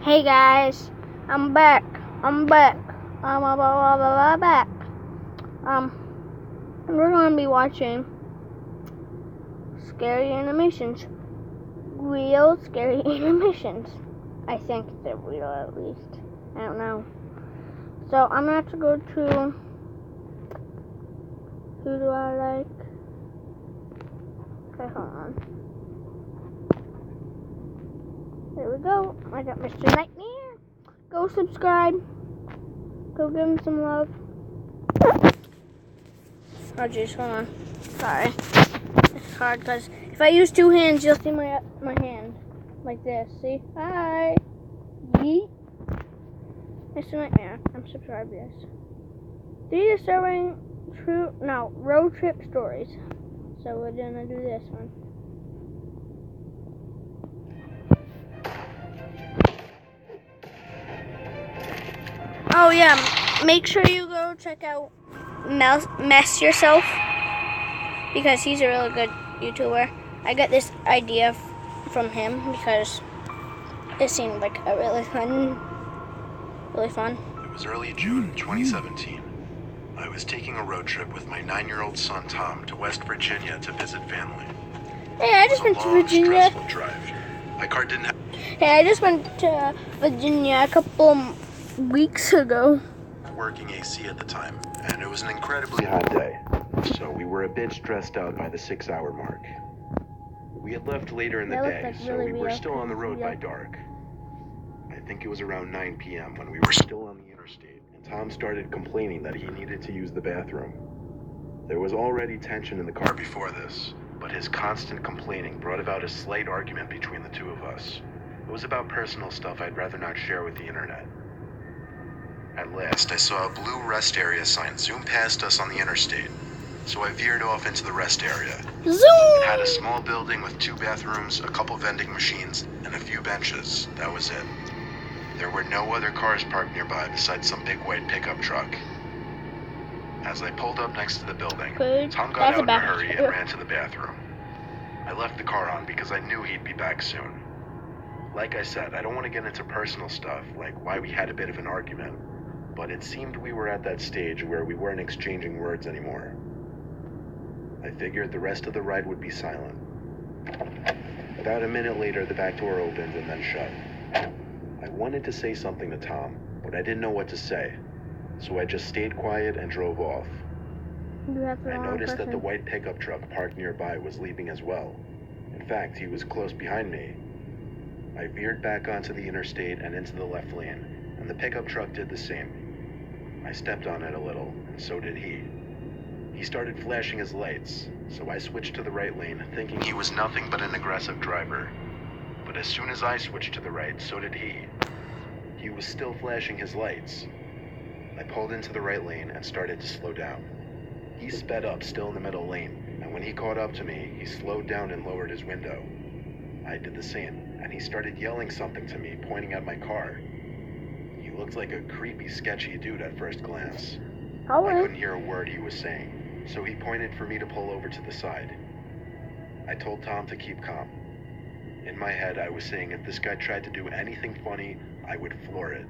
Hey guys, I'm back. I'm back. Back. We're gonna be watching scary animations. Real scary animations. I think they're real at least. I don't know. So I'm gonna have to go to. Who do I like? Okay, hold on. There we go. I got Mr. Nightmare. Go subscribe. Go give him some love. Oh jeez, hold on. Sorry. It's hard because if I use two hands, you'll see my hand. Like this. See? Hi. Yeet. Mr. Nightmare. I'm subscribed, yes. These are serving road trip stories. So we're gonna do this one. Oh yeah, make sure you go check out Mess Yourself, because he's a really good YouTuber. I got this idea from him because it seemed like a really fun. It was early June 2017. I was taking a road trip with my 9-year-old son Tom to West Virginia to visit family. Hey, I just went to Virginia. It was a long, stressful drive. My car didn't have... Hey, I just went to Virginia a couple weeks ago. Working AC at the time, and it was an incredibly hot day. So we were a bit stressed out by the 6-hour mark. We had left later in the day, so we were still on the road by dark. I think it was around 9 p.m. when we were still on the interstate, and Tom started complaining that he needed to use the bathroom. There was already tension in the car before this, but his constant complaining brought about a slight argument between the two of us. It was about personal stuff I'd rather not share with the internet. At last, I saw a blue rest area sign zoom past us on the interstate, so I veered off into the rest area. Zoom! It had a small building with 2 bathrooms, a couple vending machines, and a few benches. That was it. There were no other cars parked nearby besides some big white pickup truck. As I pulled up next to the building, Tom got out in a hurry and ran to the bathroom. I left the car on because I knew he'd be back soon. Like I said, I don't want to get into personal stuff, like why we had a bit of an argument, but it seemed we were at that stage where we weren't exchanging words anymore. I figured the rest of the ride would be silent. About a minute later, the back door opened and then shut. I wanted to say something to Tom, but I didn't know what to say, so I just stayed quiet and drove off. I noticed that the white pickup truck parked nearby was leaving as well. In fact, he was close behind me. I veered back onto the interstate and into the left lane, and the pickup truck did the same. I stepped on it a little, and so did he. He started flashing his lights, so I switched to the right lane, thinking he was nothing but an aggressive driver. But as soon as I switched to the right, so did he. He was still flashing his lights. I pulled into the right lane and started to slow down. He sped up, still in the middle lane, and when he caught up to me, he slowed down and lowered his window. I did the same, and he started yelling something to me, pointing at my car. He looked like a creepy, sketchy dude at first glance. I couldn't hear a word he was saying, so he pointed for me to pull over to the side. I told Tom to keep calm. In my head, I was saying if this guy tried to do anything funny, I would floor it.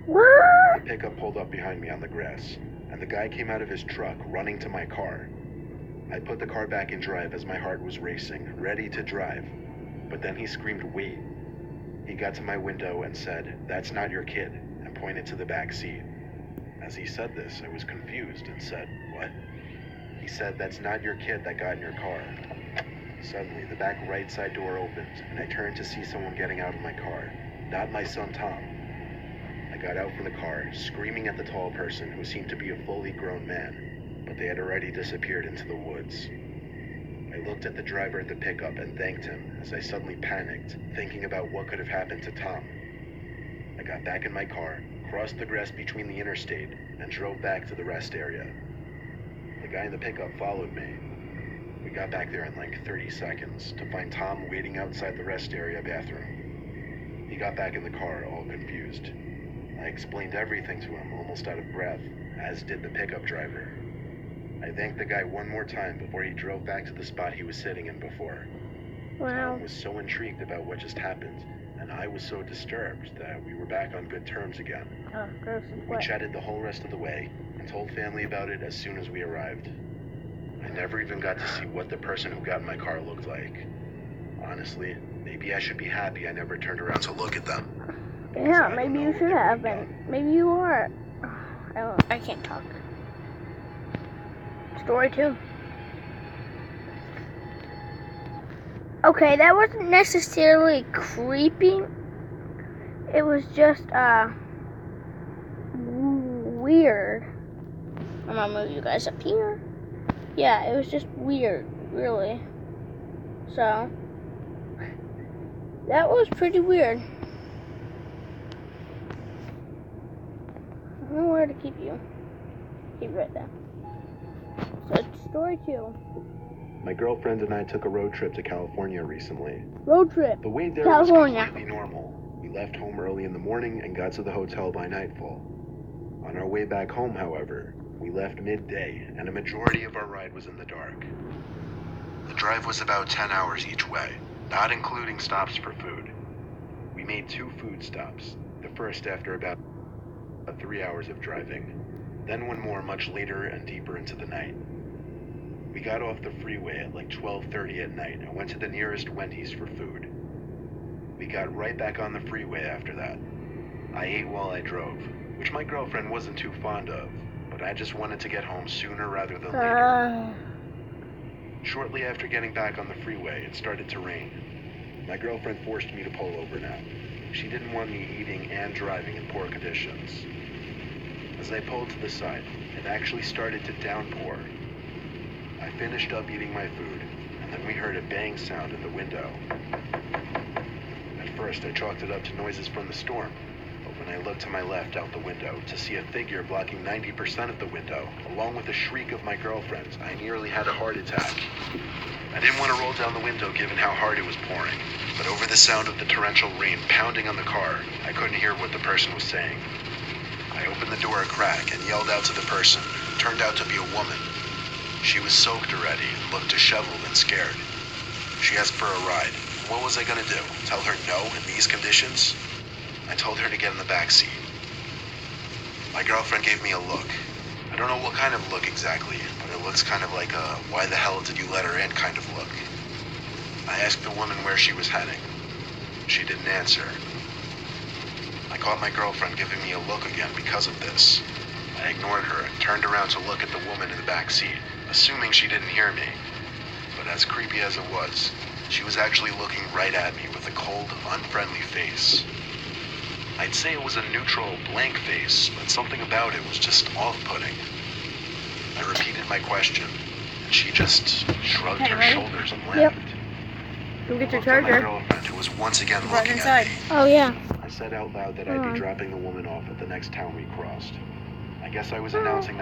The pickup pulled up behind me on the grass, and the guy came out of his truck, running to my car. I put the car back in drive as my heart was racing, ready to drive. But then he screamed, "Wait." He got to my window and said, "That's not your kid," and pointed to the back seat. As he said this, I was confused and said, "What?" He said, "That's not your kid that got in your car." Suddenly, the back right side door opened, and I turned to see someone getting out of my car. Not my son, Tom. I got out from the car, screaming at the tall person who seemed to be a fully grown man, but they had already disappeared into the woods. I looked at the driver of the pickup and thanked him as I suddenly panicked, thinking about what could have happened to Tom. I got back in my car, crossed the grass between the interstate, and drove back to the rest area. The guy in the pickup followed me. We got back there in like 30 seconds to find Tom waiting outside the rest area bathroom. He got back in the car, all confused. I explained everything to him, almost out of breath, as did the pickup driver. I thanked the guy one more time before he drove back to the spot he was sitting in before. Wow. Tom was so intrigued about what just happened, and I was so disturbed that we were back on good terms again. Oh, gross. We chatted the whole rest of the way and told family about it as soon as we arrived. I never even got to see what the person who got in my car looked like. Honestly, maybe I should be happy I never turned around to look at them. Yeah, maybe you should have been. Maybe you are. I can't talk. Story 2. Okay, that wasn't necessarily creepy. It was just, weird. I'm gonna move you guys up here. Yeah, it was just weird, really. So, that was pretty weird. I don't know where to keep you. Keep right there. So, story 2. My girlfriend and I took a road trip to California recently. Road trip. The way there California. was completely normal. We left home early in the morning and got to the hotel by nightfall. On our way back home, however, we left midday, and a majority of our ride was in the dark. The drive was about 10 hours each way, not including stops for food. We made 2 food stops, the first after about 3 hours of driving, then one more much later and deeper into the night. We got off the freeway at like 12:30 at night and went to the nearest Wendy's for food. We got right back on the freeway after that. I ate while I drove, which my girlfriend wasn't too fond of, but I just wanted to get home sooner rather than later. Shortly after getting back on the freeway, it started to rain. My girlfriend forced me to pull over now. She didn't want me eating and driving in poor conditions. As I pulled to the side, it actually started to downpour. I finished up eating my food, and then we heard a bang sound in the window. At first, I chalked it up to noises from the storm, but when I looked to my left out the window to see a figure blocking 90% of the window, along with a shriek of my girlfriend, I nearly had a heart attack. I didn't want to roll down the window given how hard it was pouring, but over the sound of the torrential rain pounding on the car, I couldn't hear what the person was saying. I opened the door a crack and yelled out to the person, who turned out to be a woman. She was soaked already and looked disheveled and scared. She asked for a ride. What was I gonna do? Tell her no in these conditions? I told her to get in the back seat. My girlfriend gave me a look. I don't know what kind of look exactly, but it looks kind of like a why the hell did you let her in kind of look. I asked the woman where she was heading. She didn't answer. I caught my girlfriend giving me a look again because of this. I ignored her and turned around to look at the woman in the back seat, assuming she didn't hear me. But as creepy as it was, she was actually looking right at me with a cold, unfriendly face. I'd say it was a neutral, blank face, but something about it was just off-putting. I repeated my question, and she just shrugged her shoulders and laughed. Yep. Go get your I looked at my charger. girlfriend, who was once again Right looking inside. at me. Oh, yeah. I said out loud that I'd be dropping the woman off at the next town we crossed. I guess I was announcing that